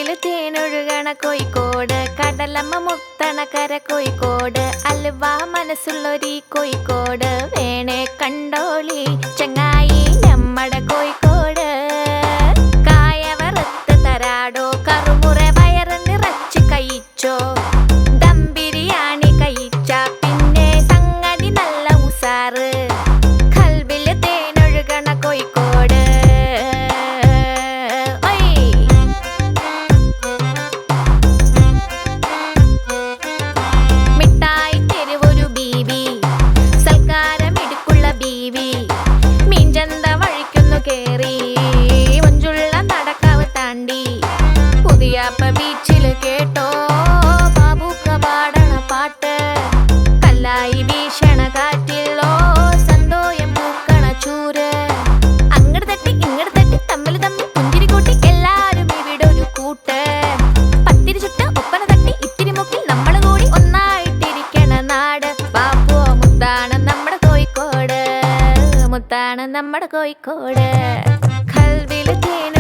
കൽവില് തേനൊഴുകണ കോഴിക്കോട്, കടലമ്മ മുത്തണ കര കോഴിക്കോട്, അലുവ മനസ്സുള്ളൊരീ കോഴിക്കോട്, വേണേ കണ്ടോളി ചങ്ങായി നമ്മടെ കോഴിക്കോട്. കായ വറുത്ത് തരാടോ, കറുമുറ വയറ് നിറച്ച് കഴിച്ചോ, ദം ബിരിയാണി കഴിച്ച പിന്നെ സംഗതി നല്ല ഉസാറ്. കൽവില് തേനൊഴുകണ കോഴിക്കോട്. ബീച്ചില് കേട്ടോ ബാബുക്ക പാടണ പാട്ട്, കല്ലായി വീശണ കാറ്റിലോ സന്തോഷം പൂക്കണ ചൂര്. അങ്ങട് തട്ടി ഇങ്ങട് തട്ടി തമ്മിൽ തമ്മിൽ പുഞ്ചിരി കൂട്ടി എല്ലാരും ഇവിടെ ഒരു കൂട്ട്. പത്തിരി ചുട്ട ഒപ്പന തട്ടി ഇത്തിരി മുക്കിൽ നമ്മള് കൂടി ഒന്നായിട്ടിരിക്കണ നാട്. ബാപ്പുവോ മുത്താണ് നമ്മുടെ കോഴിക്കോട്, മുത്താണ് നമ്മുടെ കോഴിക്കോട്. കൽവില് തേന